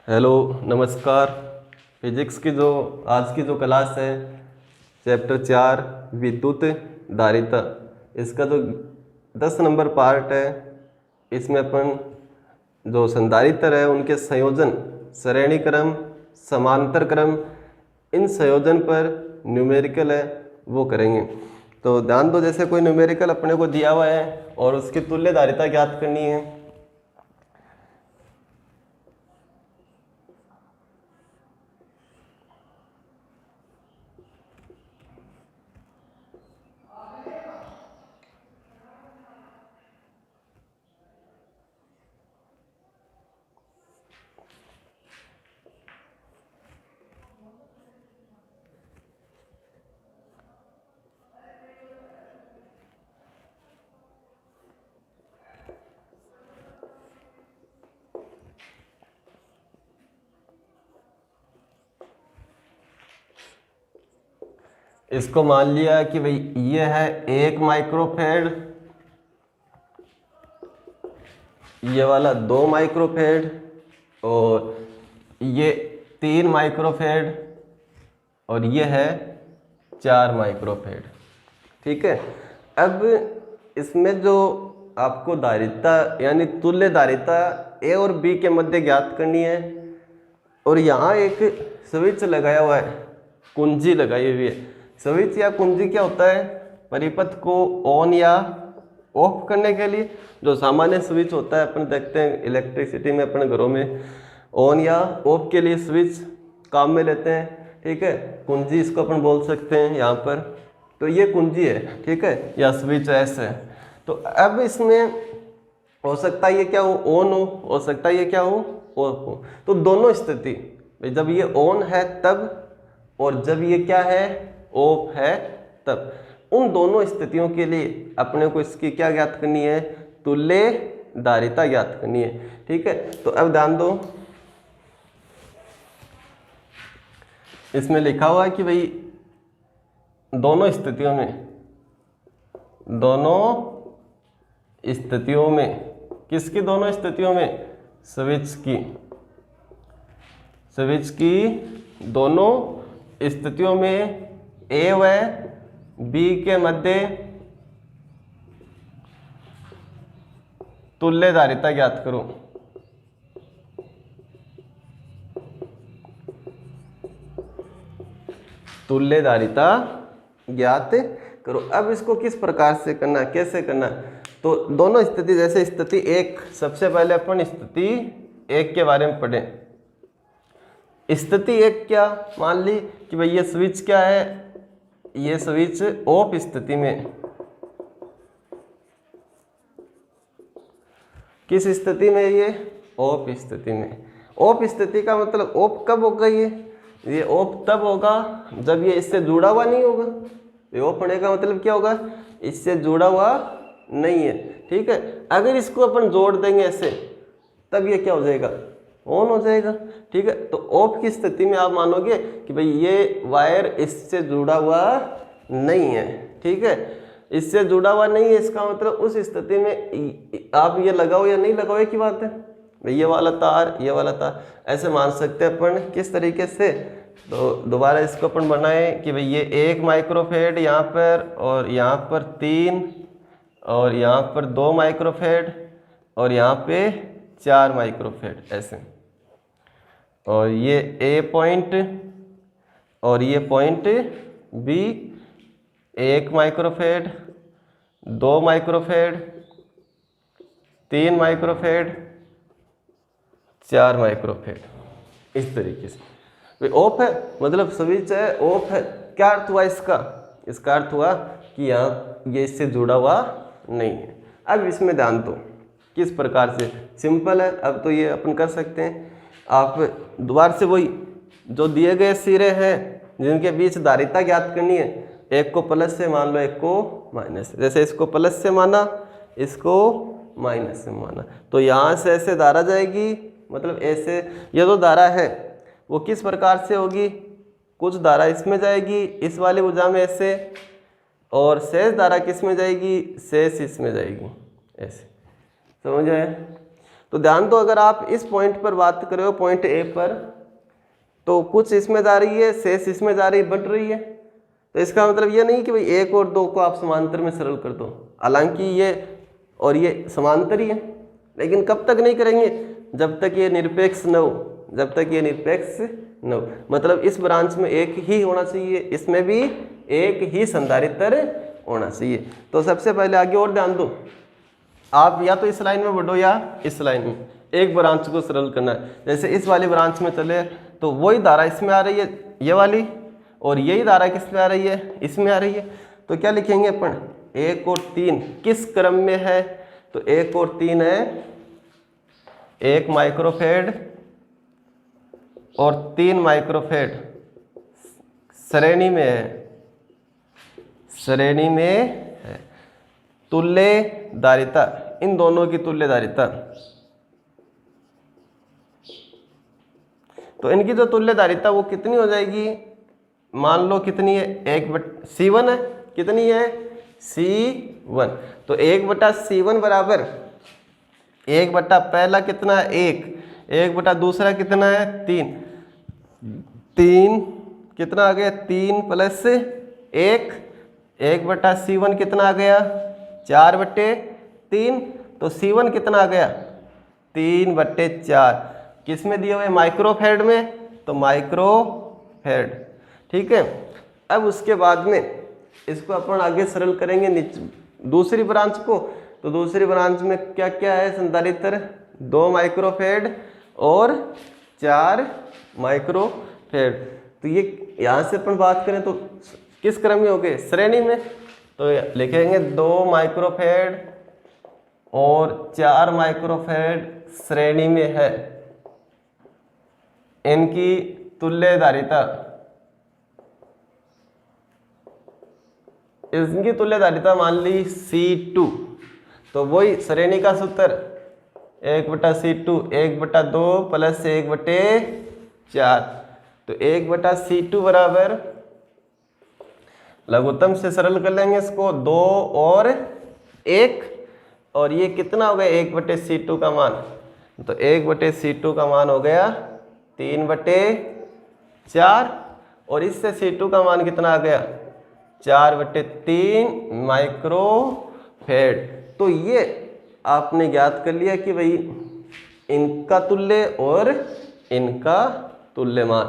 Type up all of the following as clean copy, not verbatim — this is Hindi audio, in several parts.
हेलो, नमस्कार। फिजिक्स की जो आज की जो क्लास है, चैप्टर 4 विद्युत धारिता, इसका जो 10 नंबर पार्ट है, इसमें अपन जो संधारित्र है उनके संयोजन, श्रेणी क्रम, समांतर क्रम, इन संयोजन पर न्यूमेरिकल है वो करेंगे। तो ध्यान दो, जैसे कोई न्यूमेरिकल अपने को दिया हुआ है और उसकी तुल्य धारिता ज्ञात करनी है। इसको मान लिया कि भाई ये है 1 माइक्रोफेड, ये वाला 2 माइक्रोफेड और ये 3 माइक्रोफेड और ये है 4 माइक्रोफेड। ठीक है। अब इसमें जो आपको धारिता यानी तुल्य धारिता ए और बी के मध्य ज्ञात करनी है, और यहाँ एक स्विच लगाया हुआ है, कुंजी लगाई हुई है। स्विच या कुंजी क्या होता है? परिपथ को ऑन या ऑफ करने के लिए जो सामान्य स्विच होता है, अपन देखते हैं इलेक्ट्रिसिटी में, अपने घरों में ऑन या ऑफ के लिए स्विच काम में लेते हैं। ठीक है, कुंजी इसको अपन बोल सकते हैं यहाँ पर। तो ये कुंजी है, ठीक है, या स्विच ऐसे है। तो अब इसमें हो सकता है ये क्या हो, ऑन हो सकता है ये क्या हो, ऑफ हो। तो दोनों स्थिति, जब ये ऑन है तब और जब ये क्या है, ऑफ है तब, उन दोनों स्थितियों के लिए अपने को इसकी क्या ज्ञात करनी है, तुल्य धारिता ज्ञात करनी है। ठीक है, तो अब ध्यान दो, इसमें लिखा हुआ है कि भाई दोनों स्थितियों में किसकी दोनों स्थितियों में, स्विच की दोनों स्थितियों में ए व बी के मध्य तुल्य धारिता ज्ञात करो। तुल्य धारिता ज्ञात करो। अब इसको किस प्रकार से करना है, कैसे करना है? तो दोनों स्थिति, जैसे स्थिति एक, सबसे पहले अपन स्थिति एक के बारे में पढ़ें। स्थिति एक क्या, मान ली कि भाई ये स्विच क्या है, ये स्विच ऑफ स्थिति में, किस स्थिति में, ये ऑफ स्थिति में। ऑफ स्थिति का मतलब ऑफ कब होगा, ये ऑफ तब होगा जब ये इससे जुड़ा हुआ नहीं होगा। ये ऑफ होने का मतलब क्या होगा, इससे जुड़ा हुआ नहीं है। ठीक है, अगर इसको अपन जोड़ देंगे ऐसे, तब ये क्या हो जाएगा, ऑन हो जाएगा। ठीक है, तो ऑफ की स्थिति में आप मानोगे कि भाई ये वायर इससे जुड़ा हुआ नहीं है। ठीक है, इससे जुड़ा हुआ नहीं है, इसका मतलब उस स्थिति में आप ये लगाओ या नहीं लगाओ की बात है। भाई ये वाला तार ऐसे मान सकते हैं अपन। किस तरीके से, तो दोबारा इसको अपन बनाए कि भाई ये 1 माइक्रोफेड यहाँ पर, और यहाँ पर 3, और यहाँ पर 2 माइक्रोफेड, और यहाँ पे 4 माइक्रोफेड ऐसे, और ये ए पॉइंट और ये point B, 1 microfarad, 2 microfarad, 3 microfarad, 4 microfarad, इस तरीके से। ऑफ है मतलब स्विच है, ऑफ है। क्या अर्थ हुआ इसका अर्थ हुआ कि यहाँ ये इससे जुड़ा हुआ नहीं है। अब इसमें ध्यान दो किस प्रकार से, सिंपल है। अब तो ये अपन कर सकते हैं। आप दोबारा से वही जो दिए गए सिरे हैं जिनके बीच धारिता ज्ञात करनी है, एक को प्लस से मान लो, एक को माइनस से। जैसे इसको प्लस से माना, इसको माइनस से माना, तो यहाँ से ऐसे धारा जाएगी, मतलब ऐसे। ये जो धारा है वो किस प्रकार से होगी, कुछ धारा इसमें जाएगी, इस वाली भुजा में ऐसे, और शेष धारा किस में जाएगी, शेष इसमें जाएगी, ऐसे। समझ आए? तो ध्यान दो, अगर आप इस पॉइंट पर बात कर रहे हो, पॉइंट ए पर, तो कुछ इसमें जा रही है, शेष इसमें जा रही है, बढ़ रही है। तो इसका मतलब ये नहीं कि भाई 1 और 2 को आप समांतर में सरल कर दो, हालांकि ये और ये समांतर ही है, लेकिन कब तक नहीं करेंगे, जब तक ये निरपेक्ष न हो, जब तक ये निरपेक्ष न हो। मतलब इस ब्रांच में एक ही होना चाहिए, इसमें भी एक ही संधारित्र होना चाहिए। तो सबसे पहले आगे और ध्यान दो, आप या तो इस लाइन में बढ़ो या इस लाइन में, एक ब्रांच को सरल करना है। जैसे इस वाली ब्रांच में चले तो वही धारा इसमें आ रही है, ये वाली, और यही धारा किस में आ रही है, इसमें आ रही है। तो क्या लिखेंगे अपन, 1 और 3 किस क्रम में है, तो 1 और 3 है 1 माइक्रोफेड और 3 माइक्रोफेड श्रेणी में है, श्रेणी में है। तुल्य धारिता, इन दोनों की तुल्य धारिता, तो इनकी जो तुल्य धारिता वो कितनी हो जाएगी, मान लो कितनी है, C1 है, कितनी है C1। तो 1/C1 बराबर 1 पहला कितना है 1 दूसरा कितना है 3 कितना आ गया 3 + 1 1/C1 कितना आ गया 4/3। तो C1 कितना आ गया 3/4, किस में दिए हुए, माइक्रोफेड में, तो माइक्रोफेड, ठीक है। अब उसके बाद में इसको अपन आगे सरल करेंगे दूसरी ब्रांच को। तो दूसरी ब्रांच में क्या क्या है संधारित्र, 2 माइक्रोफेड और 4 माइक्रोफेड। तो ये यहाँ से अपन बात करें तो किस क्रम में हो गए, श्रेणी में। तो लिखेंगे 2 माइक्रोफेड और 4 माइक्रोफेड श्रेणी में है, इनकी तुल्य धारिता, इनकी तुल्य धारिता मान ली C2। तो वही श्रेणी का सूत्र 1/C2 1/2 + 1/4। तो 1/C2 बराबर, लघुत्तम से सरल कर लेंगे इसको, 2 और 1, और ये कितना हो गया 1/C2 का मान, तो 1/C2 का मान हो गया 3/4, और इससे C2 का मान कितना आ गया 4/3 माइक्रोफेड। तो ये आपने ज्ञात कर लिया कि भाई इनका तुल्य और इनका तुल्य मान।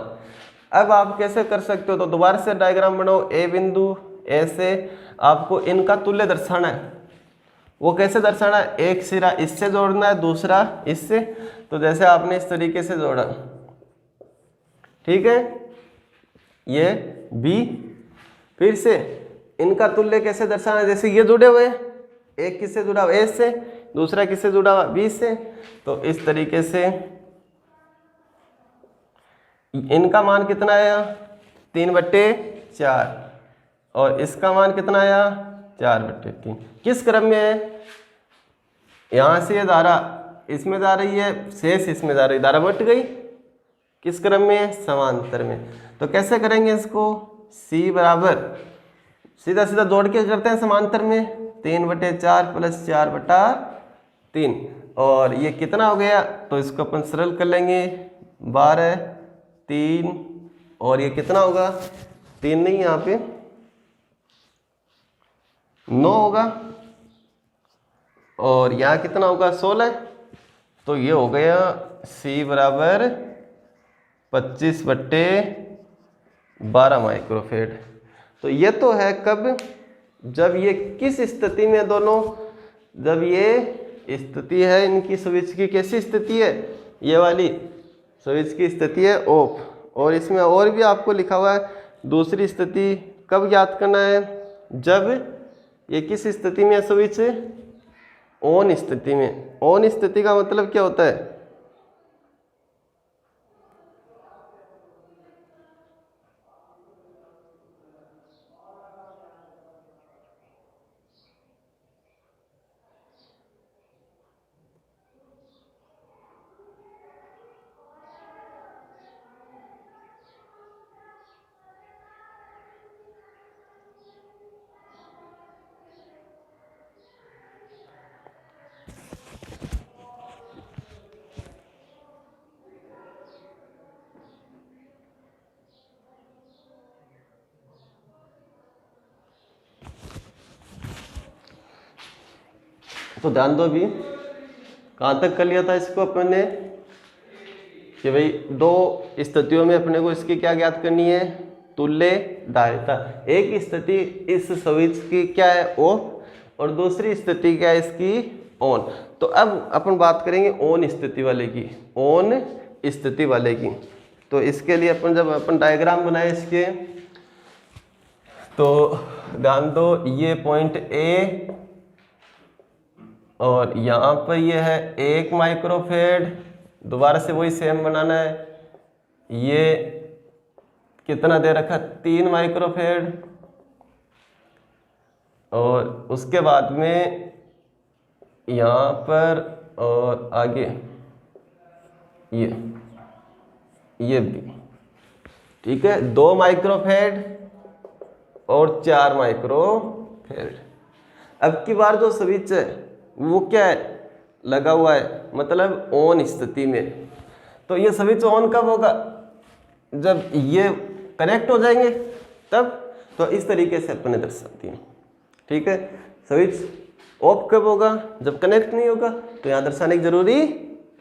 अब आप कैसे कर सकते हो, तो दोबारा से डायग्राम बनाओ, ए बिंदु ऐसे आपको इनका तुल्य दर्शाना है। वो कैसे दर्शाना है, एक सिरा इससे जोड़ना है, दूसरा इससे। तो जैसे आपने इस तरीके से जोड़ा, ठीक है, ये बी, फिर से इनका तुल्य कैसे दर्शाना है, जैसे ये जुड़े हुए हैं, एक किससे जुड़ा हुआ ए से, दूसरा किससे जुड़ा हुआ बी से। तो इस तरीके से इनका मान कितना आया 3/4 और इसका मान कितना आया 4/3। किस क्रम में है, यहाँ से ये धारा इसमें जा रही है, शेष इसमें जा रही है, धारा बट गई, किस क्रम में है, समांतर में। तो कैसे करेंगे इसको, C बराबर सीधा सीधा जोड़ के करते हैं समांतर में, 3/4 + 4/3, और ये कितना हो गया, तो इसको अपन सरल कर लेंगे, 12 3, और ये कितना होगा 3 नहीं, यहाँ पे 9 होगा, और यहाँ कितना होगा 16। तो ये हो गया C बराबर 25/12 माइक्रोफेड। तो ये तो है कब, जब ये किस स्थिति में दोनों, जब ये स्थिति है इनकी स्विच की, कैसी स्थिति है, ये वाली स्विच की स्थिति है ऑफ, और इसमें और भी आपको लिखा हुआ है दूसरी स्थिति कब ज्ञात करना है, जब ये किस स्थिति में है, स्विच ऑन स्थिति में। ऑन स्थिति का मतलब क्या होता है, तो ध्यान दो, अभी कहाँ तक कर लिया था इसको अपन ने कि भाई दो स्थितियों में अपने को इसकी क्या ज्ञात करनी है, तुल्य धारिता। एक स्थिति इस स्विच की क्या है, ऑफ, और दूसरी स्थिति क्या है इसकी, ऑन। तो अब अपन बात करेंगे ऑन स्थिति वाले की, ऑन स्थिति वाले की। तो इसके लिए अपन जब अपन डायग्राम बनाए इसके, तो ध्यान दो, ये पॉइंट ए और यहाँ पर ये है 1 माइक्रोफेड, दोबारा से वही सेम बनाना है। ये कितना दे रखा, 3 माइक्रोफेड, और उसके बाद में यहाँ पर और आगे ये भी, ठीक है, 2 माइक्रोफेड और 4 माइक्रोफेड। अब की बार जो स्विच है वो क्या है, लगा हुआ है, मतलब ऑन स्थिति में। तो ये स्विच ऑन कब होगा, जब ये कनेक्ट हो जाएंगे तब। तो इस तरीके से अपने दर्शाती हैं, ठीक है। स्विच ऑफ कब होगा, जब कनेक्ट नहीं होगा, तो यहाँ दर्शाने की जरूरी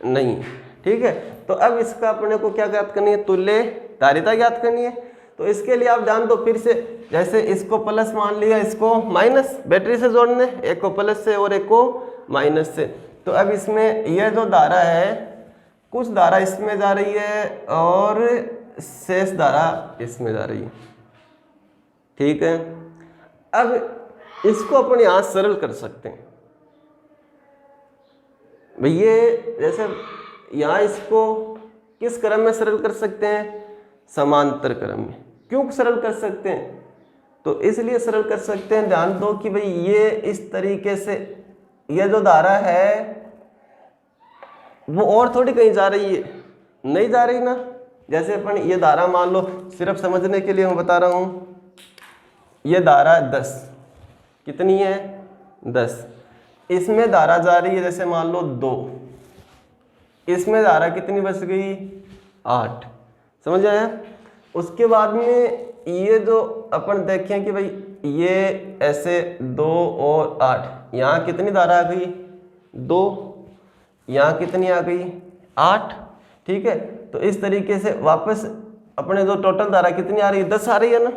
नहीं, ठीक है। तो अब इसका अपने को क्या ज्ञात करनी है, तुल्य धारिता ज्ञात करनी है। तो इसके लिए आप ध्यान दो, फिर से जैसे इसको प्लस मान लिया, इसको माइनस बैटरी से जोड़ने, एक को प्लस से और एक को माइनस से। तो अब इसमें यह जो धारा है, कुछ धारा इसमें जा रही है और शेष धारा इसमें जा रही है, ठीक है। अब इसको अपन यहाँ सरल कर सकते हैं भाई, ये जैसे यहाँ इसको किस क्रम में सरल कर सकते हैं, समांतर क्रम में। क्यों सरल कर सकते हैं, तो इसलिए सरल कर सकते हैं, ध्यान दो कि भाई ये इस तरीके से, ये जो धारा है वो और थोड़ी कहीं जा रही है, नहीं जा रही ना। जैसे अपन ये धारा मान लो, सिर्फ समझने के लिए मैं बता रहा हूँ, ये धारा 10, कितनी है, 10, इसमें धारा जा रही है जैसे मान लो 2, इसमें धारा कितनी बच गई, 8, समझ आया। उसके बाद में ये जो अपन देखें कि भाई ये ऐसे 2 और 8, यहाँ कितनी धारा आ गई, 2, यहाँ कितनी आ गई, 8, ठीक है। तो इस तरीके से वापस अपने जो टोटल धारा कितनी आ रही है, 10 आ रही है ना,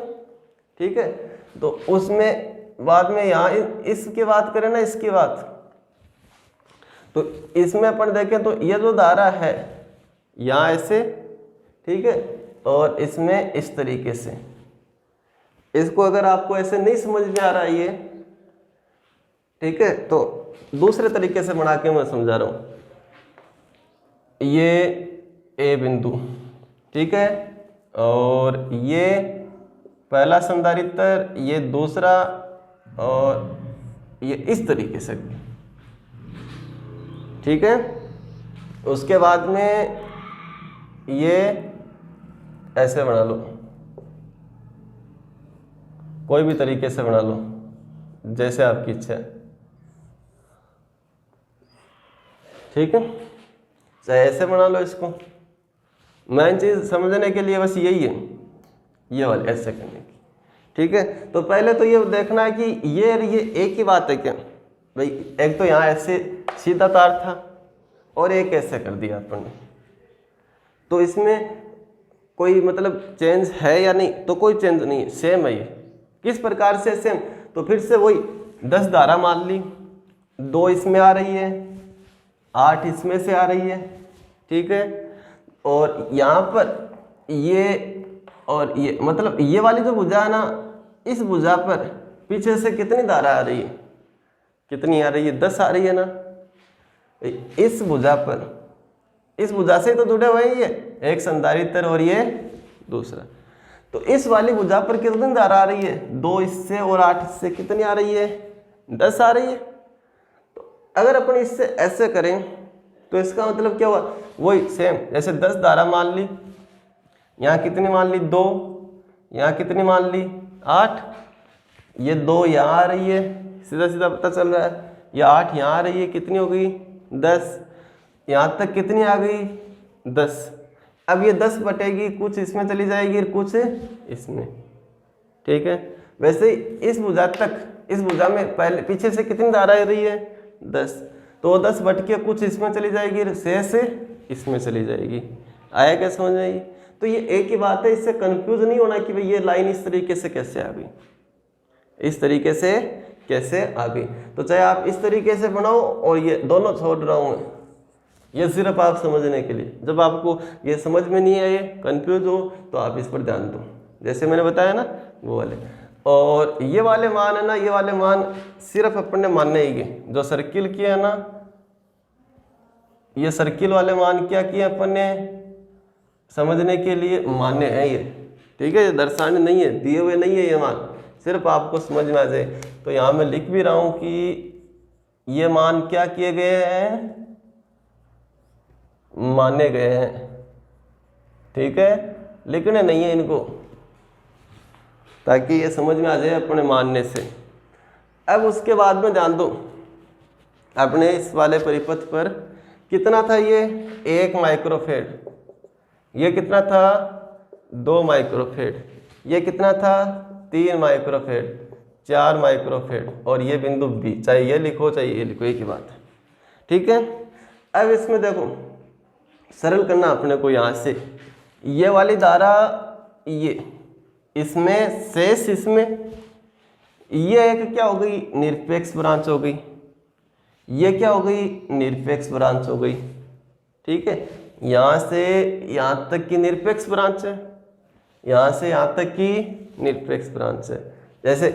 ठीक है। तो उसमें बाद में यहाँ इसकी बात करें ना, इसकी बात, तो इसमें अपन देखें तो ये जो धारा है यहाँ ऐसे, ठीक है, और इसमें इस तरीके से। इसको अगर आपको ऐसे नहीं समझ में आ रहा है ये, ठीक है, तो दूसरे तरीके से बना के मैं समझा रहा हूँ। ये ए बिंदु, ठीक है, और ये पहला संधारित्र, ये दूसरा, और ये इस तरीके से, ठीक है। उसके बाद में ये ऐसे बना लो, कोई भी तरीके से बना लो जैसे आपकी इच्छा है, ठीक है, चाहे ऐसे बना लो इसको। मेन चीज समझने के लिए बस यही है, ये वाले ऐसे करने की, ठीक है। तो पहले तो ये देखना है कि ये एक ही बात है क्या भाई, एक तो यहाँ ऐसे सीधा तार था और एक ऐसे कर दिया अपन ने, तो इसमें कोई मतलब चेंज है या नहीं, तो कोई चेंज नहीं है, सेम है ये। किस प्रकार से सेम, तो फिर से वही 10 धारा मान ली, 2 इसमें आ रही है, 8 इसमें से आ रही है, ठीक है। और यहाँ पर ये और ये, मतलब ये वाली जो भुजा है ना, इस भुजा पर पीछे से कितनी धारा आ रही है, कितनी आ रही है, 10 आ रही है ना। इस भुजा पर, इस भुजा से तो जुड़े हुए ही है, एक संधारित्र और ये दूसरा। तो इस वाली भुजा पर कितनी धारा आ रही है, 2 इससे और 8 इससे, कितनी आ रही है, 10 आ रही है। तो अगर अपन इससे ऐसे करें तो इसका मतलब क्या हुआ, वही सेम, जैसे 10 धारा मान ली, यहाँ कितनी मान ली, 2, यहाँ कितनी मान ली, 8, ये 2 यहाँ आ रही है, सीधा सीधा पता चल रहा है, ये 8 यहाँ आ रही है, कितनी हो गई, 10, यहाँ तक कितनी आ गई, 10। अब ये 10 बटेगी, कुछ इसमें चली जाएगी, कुछ इसमें, ठीक है। वैसे इस भुजा तक, इस भुजा में पहले पीछे से कितनी धारा आ रही है, 10, तो वो 10 बट के कुछ इसमें चली जाएगी, शेष इसमें चली जाएगी। आया क्या समझ में? आई? तो ये एक ही बात है, इससे कंफ्यूज नहीं होना कि भाई ये लाइन इस तरीके से कैसे आ गई, इस तरीके से कैसे आ गई। तो चाहे आप इस तरीके से बनाओ और ये दोनों छोड़ रहा हूँ, ये सिर्फ आप समझने के लिए। जब आपको ये समझ में नहीं आए, कंफ्यूज हो, तो आप इस पर ध्यान दो, जैसे मैंने बताया ना वो वाले। और ये वाले मान है ना, ये वाले मान सिर्फ अपने मानने ही है। जो सर्किल किया है ना, ये सर्किल वाले मान क्या किए अपन ने, समझने के लिए मान्य है ये, ठीक है, ये दर्शाने नहीं है, दिए हुए नहीं है ये मान, सिर्फ आपको समझ में आ जाए। तो यहाँ मैं लिख भी रहा हूँ कि ये मान क्या किए गए हैं, माने गए हैं, ठीक है, लिखने नहीं है इनको, ताकि ये समझ में आ जाए अपने मानने से। अब उसके बाद में ध्यान दो, अपने इस वाले परिपथ पर कितना था ये 1 माइक्रोफेड, ये कितना था 2 माइक्रोफेड, ये कितना था 3 माइक्रोफेड, 4 माइक्रोफेड, और ये बिंदु बी, चाहे ये लिखो चाहे ये लिखो, एक ही बात है, ठीक है। अब इसमें देखो सरल करना अपने को, यहाँ से ये वाली धारा ये इसमें शेष इसमें, ये एक क्या हो गई निरपेक्ष ब्रांच हो गई, ये क्या हो गई निरपेक्ष ब्रांच हो गई, ठीक है। यहाँ से यहाँ तक की निरपेक्ष ब्रांच है, यहाँ से यहाँ तक की निरपेक्ष ब्रांच है। जैसे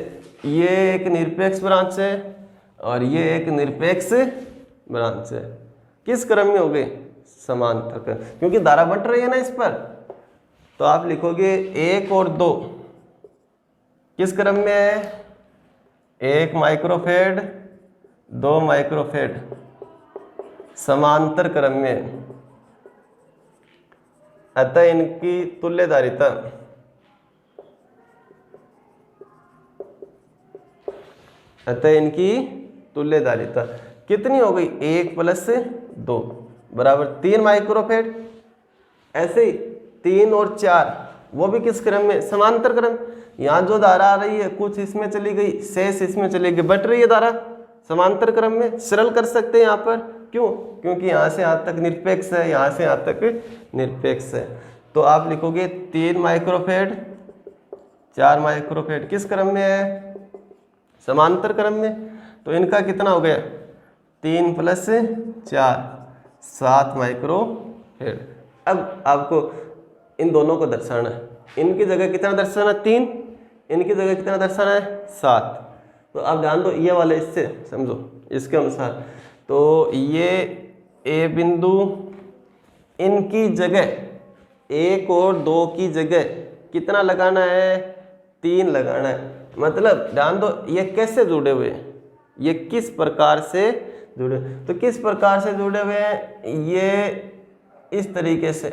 ये एक निरपेक्ष ब्रांच है और ये एक निरपेक्ष ब्रांच है, किस क्रम में हो गए समांतर क्रम, क्योंकि धारा बंट रही है ना इस पर। तो आप लिखोगे 1 और 2 किस क्रम में है, 1 माइक्रोफेड 2 माइक्रोफेड, समांतर क्रम में, अतः इनकी तुल्यधारिता कितनी हो गई 1 + 2 बराबर 3 माइक्रोफेड। ऐसे ही 3 और 4 वो भी किस क्रम में, समांतर क्रम। यहाँ जो धारा आ रही है कुछ इसमें चली गई, शेष इसमें चली गई, बट रही है धारा समांतर क्रम में। सरल कर सकते हैं यहाँ पर, क्यों, क्योंकि यहाँ से यहाँ तक निरपेक्ष है, यहाँ से यहाँ तक निरपेक्ष है। तो आप लिखोगे 3 माइक्रोफेड 4 माइक्रोफेड किस क्रम में है, समांतर क्रम में। तो इनका कितना हो गया 3 + 4 7 माइक्रोफेड। अब आपको इन दोनों को दर्शाना है, इनकी जगह कितना दर्शाना है 3, इनकी जगह कितना दर्शाना है 7। तो अब ध्यान दो ये वाले इससे समझो इसके अनुसार, तो ये ए बिंदु इनकी जगह 1 और 2 की जगह कितना लगाना है 3 लगाना है। मतलब ध्यान दो ये कैसे जुड़े हुए हैं, ये किस प्रकार से जुड़े, तो किस प्रकार से जुड़े हुए हैं, ये इस तरीके से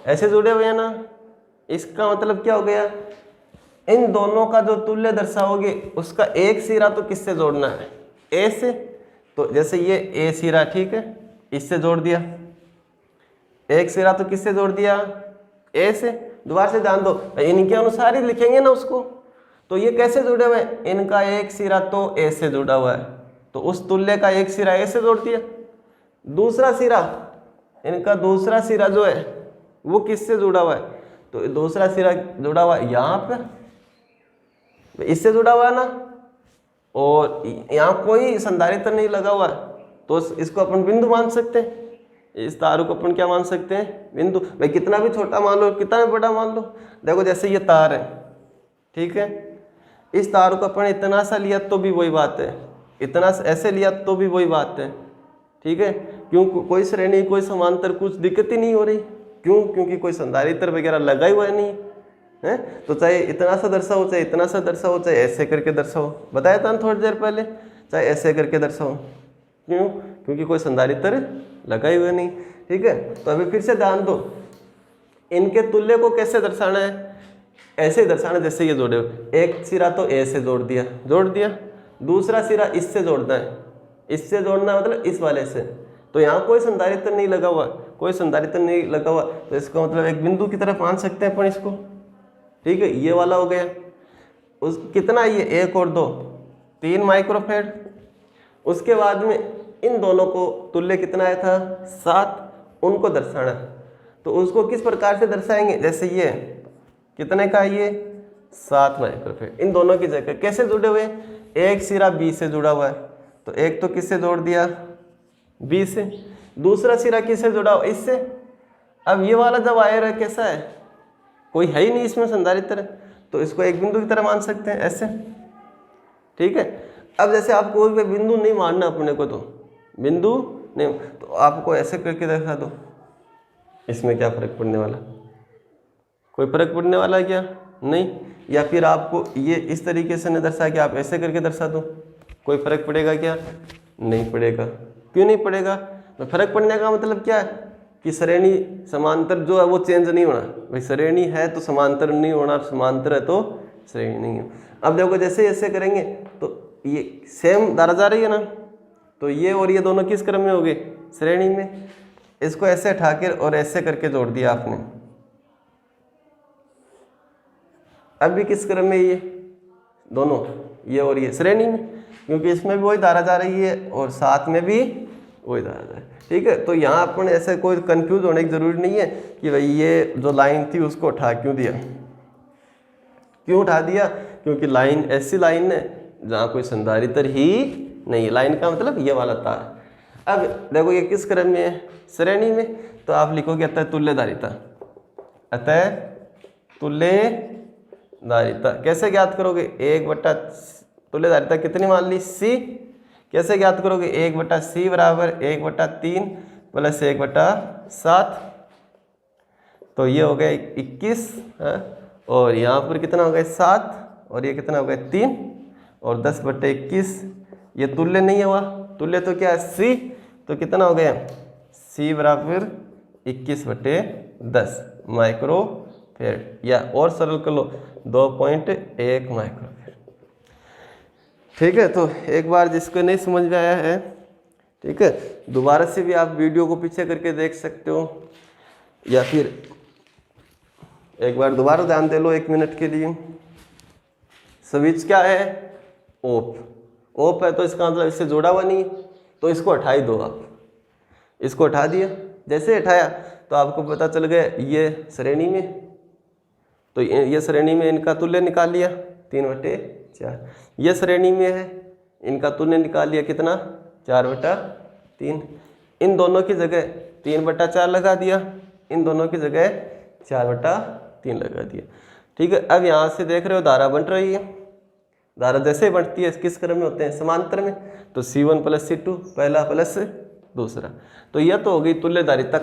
ऐसे जुड़े हुए हैं ना। इसका मतलब क्या हो गया, इन दोनों का जो तुल्य दर्शाओगे उसका एक सिरा तो किससे जोड़ना है, ए से। तो जैसे ये ए सिरा, ठीक है, इससे जोड़ दिया, एक सिरा तो किससे जोड़ दिया ए से। दोबारा से ध्यान दो, इनके अनुसार ही लिखेंगे ना उसको। तो ये कैसे जुड़े हुए हैं, इनका एक सिरा तो ए से जुड़ा हुआ है, तो उस तुल्य का एक सिरा ए से जोड़ दिया। दूसरा सिरा, इनका दूसरा सिरा जो है वो किससे जुड़ा हुआ है, तो दूसरा सिरा जुड़ा हुआ है यहाँ पर, इससे जुड़ा हुआ है ना, और यहाँ कोई संधारित्र नहीं लगा हुआ है, तो इसको अपन बिंदु मान सकते हैं। इस तार को अपन क्या मान सकते हैं, बिंदु। भाई कितना भी छोटा मान लो, कितना भी बड़ा मान लो। देखो जैसे ये तार है, ठीक है, इस तार को अपन इतना सा लिया तो भी वही बात है, इतना ऐसे लिया तो भी वही बात है, ठीक है। क्यों, कोई श्रेणी कोई समांतर कुछ दिक्कत ही नहीं हो रही, क्यों, क्योंकि कोई संधारित्र वगैरह लगा हुआ नहीं है। तो चाहे इतना सा दर्शाओ, चाहे इतना सा दर्शाओ, चाहे ऐसे करके दर्शाओ, बताया था ना थोड़ी देर पहले, चाहे ऐसे करके दर्शाओ, क्यों, क्योंकि कोई संधारित्र लगा हुआ नहीं, ठीक है। तो अभी फिर से ध्यान दो, इनके तुल्य को कैसे दर्शाना है, ऐसे ही दर्शाना जैसे ये जोड़े हुए। एक सिरा तो ए से जोड़ दिया, दूसरा सिरा इससे जोड़ना है, इससे जोड़ना मतलब इस वाले से। तो यहाँ कोई संधारित्र नहीं लगा हुआ, कोई संधारित्र नहीं लगा हुआ, तो इसका मतलब एक बिंदु की तरफ मान सकते हैं अपन इसको, ठीक है। ये वाला हो गया, उस कितना ये 1 और 2, 3 माइक्रोफेड। उसके बाद में इन दोनों को तुल्य कितना आया था 7, उनको दर्शाना। तो उसको किस प्रकार से दर्शाएंगे, जैसे ये कितने का ये 7 माइक्रोफेड। इन दोनों की जगह कैसे जुड़े हुए, एक सिरा बी से जुड़ा हुआ है, तो एक तो किससे जोड़ दिया बी से, दूसरा सिरा किससे जुड़ा हुआ इससे। अब ये वाला जब वायर है कैसा है, कोई है ही नहीं इसमें संधारित्र, तो इसको एक बिंदु की तरह मान सकते हैं ऐसे, ठीक है। अब जैसे आपको कोई बिंदु नहीं मानना अपने को, तो बिंदु नहीं, तो आपको ऐसे करके दिखा दो, इसमें क्या फर्क पड़ने वाला, कोई फर्क पड़ने वाला क्या नहीं। या फिर आपको ये इस तरीके से नहीं दर्शा के आप ऐसे करके दर्शा दो, कोई फर्क पड़ेगा क्या, नहीं पड़ेगा। क्यों नहीं पड़ेगा, तो फर्क पड़ने का मतलब क्या है कि श्रेणी समांतर जो है वो चेंज नहीं होना। भाई श्रेणी है तो समांतर नहीं होना, समांतर है तो श्रेणी नहीं है। अब देखो जैसे ऐसे करेंगे तो ये सेम धारा जा रही है ना, तो ये और ये दोनों किस क्रम में हो गए, श्रेणी में। इसको ऐसे उठाकर और ऐसे करके जोड़ दिया आपने, अब भी किस क्रम में, ये दोनों ये और ये श्रेणी में, क्योंकि इसमें भी वही धारा जा रही है और साथ में भी वही धारा जा रही है, ठीक है। तो यहाँ अपन ऐसे कोई कंफ्यूज होने की जरूरी नहीं है कि भाई ये जो लाइन थी उसको उठा क्यों दिया, क्यों उठा दिया, क्योंकि लाइन ऐसी लाइन है जहाँ कोई संधारित्र ही नहीं। लाइन का मतलब ये वाला तार। अब देखो ये किस क्रम में है, श्रेणी में, तो आप लिखोगे अतः तुल्यधारिता, अतः तुल्यधारिता कैसे ज्ञात करोगे, 1 तुल्यधारिता कितनी मान ली C, कैसे ज्ञात करोगे 1/C बराबर 1/3 प्लस 1/7, तो ये हो गया 21 है, और यहाँ पर कितना हो गया 7, और ये कितना हो गया 3, और 10/21 ये तुल्य नहीं हुआ, तुल्य तो क्या है C, तो कितना हो गया C बराबर 21/10 माइक्रोफेड, या और सरल कर लो 2.1 माइक्रोफेड, ठीक है। तो एक बार जिसको नहीं समझ में आया है, ठीक है, दोबारा से भी आप वीडियो को पीछे करके देख सकते हो, या फिर एक बार दोबारा ध्यान दे लो 1 मिनट के लिए। स्विच क्या है, ऑफ है, तो इसका मतलब इससे जुड़ा हुआ नहीं, तो इसको हटा ही दो आप, इसको हटा दिया। जैसे हटाया तो आपको पता चल गया ये श्रेणी में, तो ये श्रेणी में इनका तुल्य निकाल लिया 3/4, ये श्रेणी में है इनका तुल्य निकाल लिया कितना 4/3, इन दोनों की जगह 3/4 लगा दिया, इन दोनों की जगह 4/3 लगा दिया, ठीक है। अब यहाँ से देख रहे हो धारा बन रही है, धारा जैसे बढ़ती है किस क्रम में होते हैं, समांतर में, तो C1 + C2 पहला प्लस दूसरा, तो यह तो हो गई तुल्यधारिता।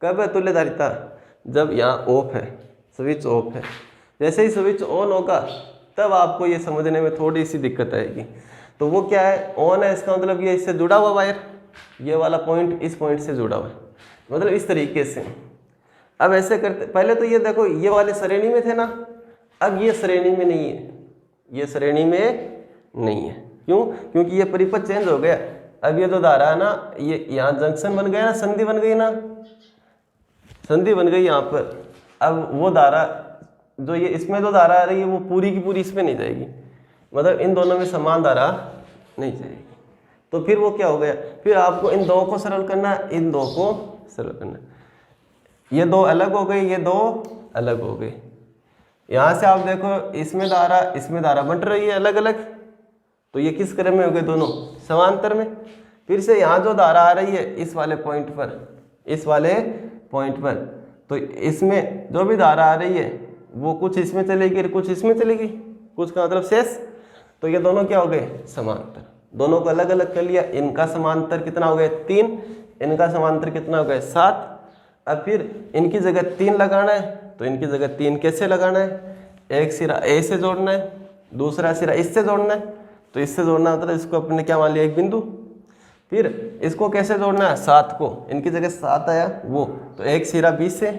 कब है तुल्यधारिता, जब यहाँ ऑफ है, स्विच ऑफ है। जैसे ही स्विच ऑन होगा तब आपको ये समझने में थोड़ी सी दिक्कत आएगी। तो वो क्या है, ऑन है, इसका मतलब ये इससे जुड़ा हुआ वायर, ये वाला पॉइंट इस पॉइंट से जुड़ा हुआ है, मतलब इस तरीके से। अब ऐसे करते, पहले तो ये देखो ये वाले श्रेणी में थे ना, अब ये श्रेणी में नहीं है, ये श्रेणी में नहीं है, क्यों, क्योंकि ये परिपथ चेंज हो गया। अब ये जो धारा है ना, ये यहाँ जंक्शन बन गया ना, संधि बन गई ना, संधि बन गई यहाँ पर। अब वो धारा जो ये इसमें जो धारा आ रही है वो पूरी की पूरी इसमें नहीं जाएगी, मतलब इन दोनों में समान धारा नहीं जाएगी। तो फिर वो क्या हो गया, फिर आपको इन दो को सरल करना, इन दो को सरल करना, ये दो अलग हो गई, ये दो अलग हो गई। यहाँ से आप देखो इसमें धारा बंट रही है अलग अलग, तो ये किस क्रम में हो गए, दोनों समांतर में। फिर से यहाँ जो धारा आ रही है इस वाले पॉइंट पर, इस वाले पॉइंट पर, तो इसमें जो भी धारा आ रही है वो कुछ इसमें चलेगी, कुछ इसमें चलेगी, कुछ का मतलब शेष। तो ये दोनों क्या हो गए, समांतर। दोनों को अलग अलग कर लिया, इनका समांतर कितना हो गया 3, इनका समांतर कितना हो गया 7। अब फिर इनकी जगह 3 लगाना है, तो इनकी जगह 3 कैसे लगाना है, एक सिरा ए से जोड़ना है, दूसरा सिरा इससे जोड़ना है, तो इससे जोड़ना मतलब इसको अपने क्या मान लिया, एक बिंदु। फिर इसको कैसे जोड़ना है, 7 को, इनकी जगह 7 आया वो, तो एक सिरा बी से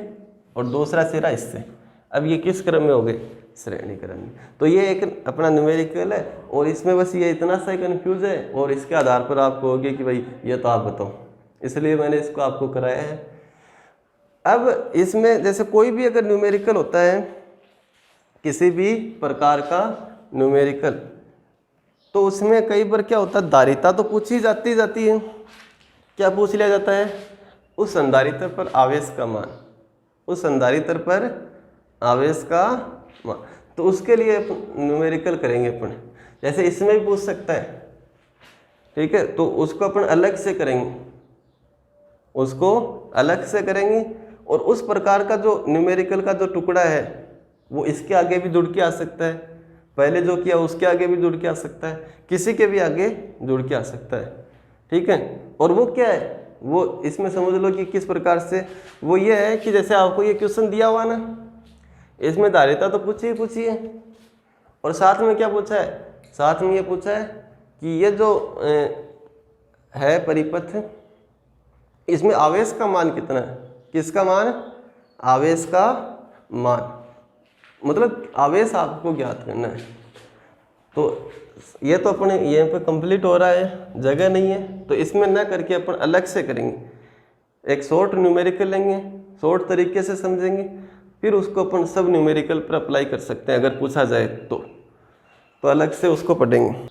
और दूसरा सिरा इससे। अब ये किस क्रम में हो गए, श्रेणी क्रम में। तो ये एक अपना न्यूमेरिकल है, और इसमें बस ये इतना सा कंफ्यूज है, और इसके आधार पर आपको होगी कि भाई ये तो आप बताओ, इसलिए मैंने इसको आपको कराया है। अब इसमें जैसे कोई भी अगर न्यूमेरिकल होता है, किसी भी प्रकार का न्यूमेरिकल, तो उसमें कई बार क्या होता है, धारिता तो पूछी जाती है। क्या पूछ लिया जाता है? उस संधारित्र पर आवेश का मान, उस संधारित्र पर आवेश का मान। तो उसके लिए न्यूमेरिकल करेंगे अपन। जैसे इसमें भी पूछ सकता है, ठीक है, तो उसको अपन अलग से करेंगे, उसको अलग से करेंगे। और उस प्रकार का जो न्यूमेरिकल का जो टुकड़ा है वो इसके आगे भी जुड़ के आ सकता है, पहले जो किया उसके आगे भी जुड़ के आ सकता है, किसी के भी आगे जुड़ के आ सकता है, ठीक है। और वो क्या है, वो इसमें समझ लो कि किस प्रकार से, वो ये है कि जैसे आपको ये क्वेश्चन दिया हुआ ना, इसमें धारिता तो पूछी है, और साथ में क्या पूछा है, साथ में ये पूछा है कि ये जो है परिपथ, इसमें आवेश का मान कितना है। किसका मान? आवेश का मान, मतलब आवेश आपको ज्ञात करना है। तो ये तो अपने ये पे कंप्लीट हो रहा है, जगह नहीं है, तो इसमें ना करके अपन अलग से करेंगे। एक शॉर्ट न्यूमेरिकल लेंगे, शॉर्ट तरीके से समझेंगे, फिर उसको अपन सब न्यूमेरिकल पर अप्लाई कर सकते हैं अगर पूछा जाए तो अलग से उसको पढ़ेंगे।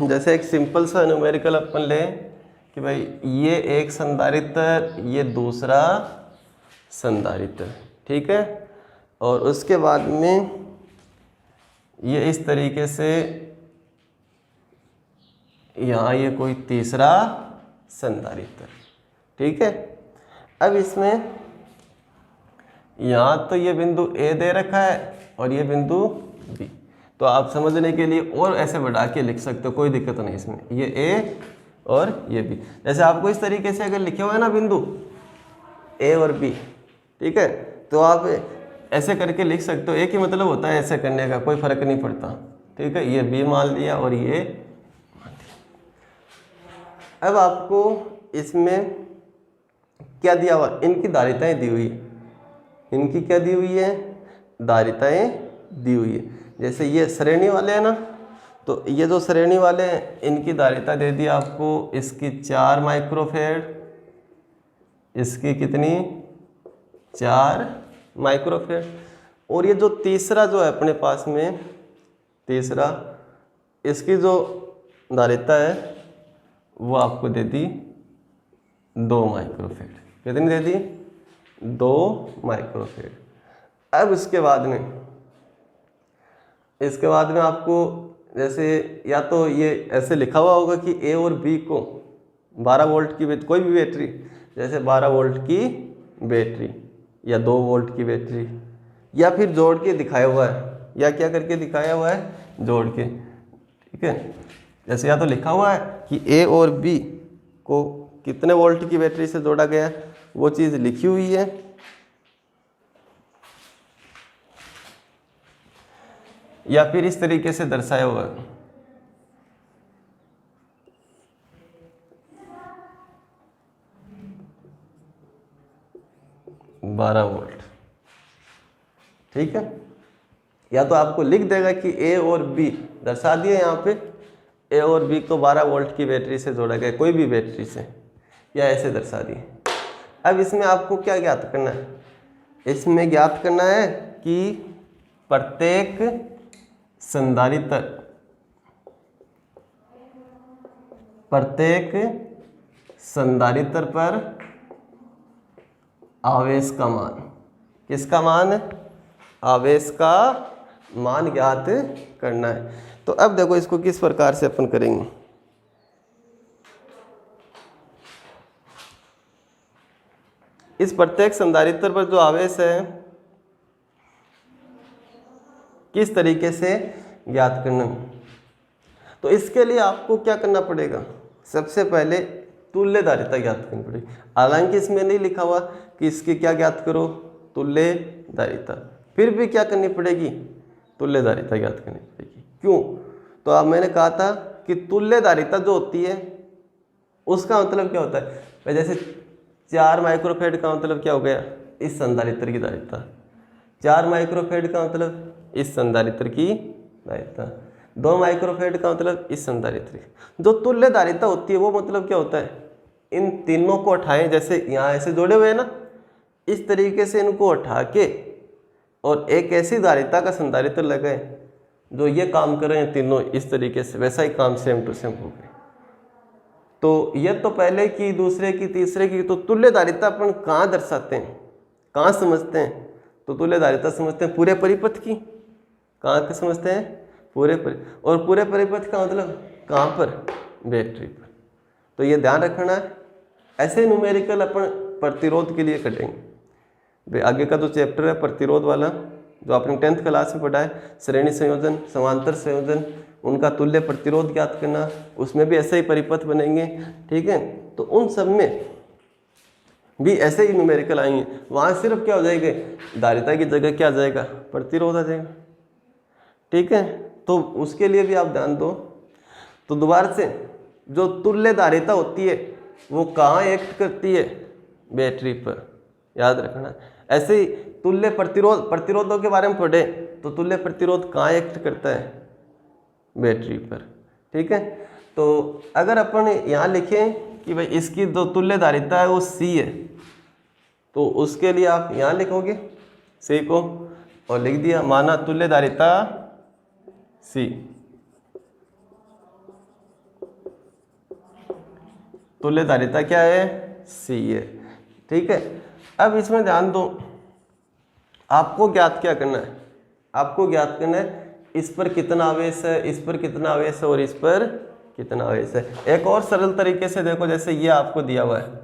जैसे एक सिंपल सा न्यूमेरिकल अपन लें कि भाई ये एक संधारित्र, ये दूसरा संधारित्र, ठीक है, और उसके बाद में ये इस तरीके से यहाँ ये कोई तीसरा संधारित्र, ठीक है। अब इसमें यहाँ तो ये बिंदु A दे रखा है और ये बिंदु B, तो आप समझने के लिए और ऐसे बढ़ा के लिख सकते हो, कोई दिक्कत नहीं इसमें, ये A और ये B। जैसे आपको इस तरीके से अगर लिखे हुए है ना बिंदु A और B, ठीक है, तो आप ऐसे करके लिख सकते हो। एक ही मतलब होता है ऐसे करने का, कोई फर्क नहीं पड़ता, ठीक है। ये B मान लिया और ये मान लिया। अब आपको इसमें क्या दिया हुआ, इनकी धारिताएं दी हुई है, इनकी क्या दी हुई है, धारिताएं दी हुई है। जैसे ये श्रेणी वाले हैं ना, तो ये जो श्रेणी वाले हैं इनकी धारिता दे दी आपको, इसकी 4 माइक्रोफेड, इसकी कितनी, 4 माइक्रोफेड। और ये जो तीसरा जो है अपने पास में, तीसरा, इसकी जो धारिता है वो आपको दे दी 2 माइक्रोफेड। कितनी दे दी, 2 माइक्रोफेड। अब इसके बाद में आपको जैसे या तो ये ऐसे लिखा हुआ होगा कि A और B को 12 वोल्ट की कोई भी बैटरी, जैसे 12 वोल्ट की बैटरी या 2 वोल्ट की बैटरी, या फिर जोड़ के दिखाया हुआ है, या क्या करके दिखाया हुआ है, जोड़ के, ठीक है। जैसे या तो लिखा हुआ है कि A और B को कितने वोल्ट की बैटरी से जोड़ा गया है, वो चीज़ लिखी हुई है, या फिर इस तरीके से दर्शाया हुआ है, बारह वोल्ट, ठीक है। या तो आपको लिख देगा कि A और B दर्शा दिया यहाँ पे, A और B को 12 वोल्ट की बैटरी से जोड़ा गया, कोई भी बैटरी से, या ऐसे दर्शा दिए। अब इसमें आपको क्या ज्ञात करना है, इसमें ज्ञात करना है कि प्रत्येक संधारित्र पर आवेश का मान, किसका मान, आवेश का मान ज्ञात करना है। तो अब देखो इसको किस प्रकार से अपन करेंगे। इस प्रत्येक संधारित्र पर जो आवेश है किस तरीके से ज्ञात करना है, तो इसके लिए आपको क्या करना पड़ेगा, सबसे पहले तुल्य धारिता ज्ञात करनी पड़ेगी। हालांकि इसमें नहीं लिखा हुआ कि इसकी क्या ज्ञात करो, तुल्य धारिता, फिर भी क्या करनी पड़ेगी, तुल्य धारिता ज्ञात करनी पड़ेगी। क्यों, तो अब मैंने कहा था कि तुल्य धारिता जो होती है उसका मतलब क्या होता है, जैसे 4 माइक्रोफेड का मतलब क्या हो गया, इस संधारित्र की धारिता, 4 माइक्रोफेड का मतलब इस संधारित्र की धारिता, 2 माइक्रोफेड का मतलब इस संधारित्र। जो तुल्य धारिता होती है वो मतलब क्या होता है, इन तीनों को उठाएं, जैसे यहाँ ऐसे जोड़े हुए हैं ना, इस तरीके से इनको उठा के और एक ऐसी धारिता का संधारित्र लगाएं जो ये काम कर रहे हैं तीनों इस तरीके से, वैसा ही काम सेम टू सेम हो गया। तो ये तो पहले की, दूसरे की, तीसरे की। तो तुल्यधारिता अपन कहाँ दर्शाते हैं, कहाँ समझते हैं? तो तुल्यधारिता समझते हैं पूरे परिपथ की। कहाँ के समझते हैं? पूरे और पूरे परिपथ का मतलब कहाँ पर? बैटरी पर। तो ये ध्यान रखना है। ऐसे न्यूमेरिकल अपन प्रतिरोध के लिए कटेंगे। आगे का जो चैप्टर है प्रतिरोध वाला, जो आपने 10th क्लास में पढ़ा है, श्रेणी संयोजन, समांतर संयोजन, उनका तुल्य प्रतिरोध ज्ञात करना, उसमें भी ऐसे ही परिपथ बनेंगे। ठीक है, तो उन सब में भी ऐसे ही न्यूमेरिकल आएंगे। वहाँ सिर्फ क्या हो जाएगा, धारिता की जगह क्या आ जाएगा, प्रतिरोध आ जाएगा। ठीक है, तो उसके लिए भी आप ध्यान दो। तो दोबारा से, जो तुल्य धारिता होती है वो कहाँ एक्ट करती है? बैटरी पर, याद रखना। ऐसे ही तुल्य प्रतिरोध, प्रतिरोधों के बारे में पढ़े तो तुल्य प्रतिरोध कहाँ एक्ट करता है? बैटरी पर। ठीक है, तो अगर अपन यहाँ लिखें कि भाई इसकी जो तुल्य धारिता है वो C है, तो उसके लिए आप यहाँ लिखोगे C को, और लिख दिया माना तुल्य धारिता C। तुल्य धारिता क्या है? C है। ठीक है, अब इसमें ध्यान दो, आपको ज्ञात क्या करना है? आपको ज्ञात करना है इस पर कितना आवेश है, इस पर कितना आवेश है और इस पर कितना आवेश है। एक और सरल तरीके से देखो, जैसे ये आपको दिया हुआ है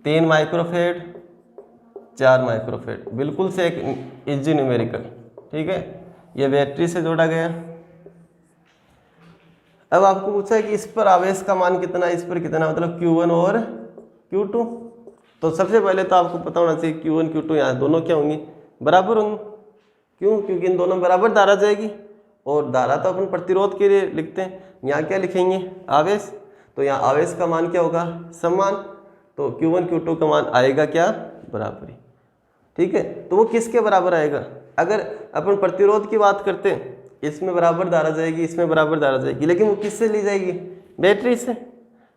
3 माइक्रोफेड, 4 माइक्रोफेड, बिल्कुल से एक इजी न्यूमेरिकल। ठीक है, ये बैटरी से जोड़ा गया। अब आपको पूछा है कि इस पर आवेश का मान कितना, इस पर कितना, मतलब Q1 और Q2। तो सबसे पहले तो आपको पता होना चाहिए Q1 Q2 यहाँ दोनों क्या होंगी, बराबर होंगी। क्यों? क्योंकि इन दोनों बराबर धारा जाएगी, और धारा तो अपन प्रतिरोध के लिए लिखते हैं। यहाँ क्या लिखेंगे? आवेश। तो यहाँ आवेश का मान क्या होगा? समान। तो Q1 Q2 का मान आएगा क्या? बराबरी। ठीक है, तो वो किसके बराबर आएगा? अगर अपन प्रतिरोध की बात करते हैं, इसमें बराबर धारा जाएगी, इसमें बराबर धारा जाएगी, लेकिन वो किससे ली जाएगी? बैटरी से।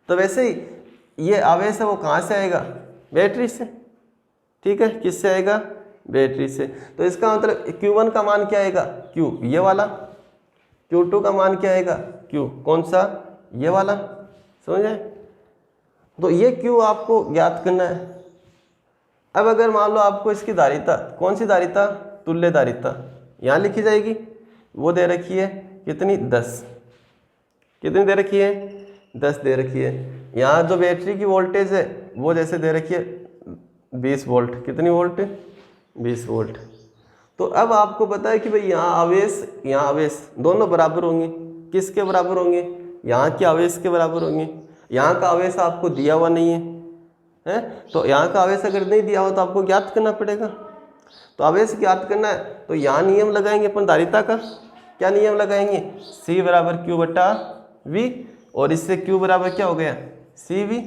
तो वैसे ही ये आवेश है वो कहाँ से आएगा? बैटरी से। ठीक है, किससे आएगा? बैटरी से। तो इसका मतलब Q1 का मान क्या आएगा? Q, ये वाला। Q2 का मान क्या आएगा? Q, कौन सा? ये वाला। समझे? तो ये Q आपको ज्ञात करना है। अब अगर मान लो आपको इसकी धारिता, कौन सी धारिता? तुल्य धारिता यहाँ लिखी जाएगी। वो दे रखी है कितनी? 10। कितनी दे रखी है? 10 दे रखी है। यहाँ जो बैटरी की वोल्टेज है वो जैसे दे रखी है 20 वोल्ट। कितनी वोल्ट? 20 वोल्ट। तो अब आपको पता है कि भाई यहाँ आवेश दोनों बराबर होंगे। किसके बराबर होंगे? यहाँ के आवेश के बराबर होंगे। यहाँ का आवेश आपको दिया हुआ नहीं है, तो यहाँ का आवेश अगर नहीं दिया हो तो आपको ज्ञात करना पड़ेगा। तो आवेश ज्ञात करना है तो यहाँ नियम लगाएंगे अपन धारिता का। क्या नियम लगाएंगे? C बराबर Q बटा V, और इससे Q बराबर क्या हो गया? CV।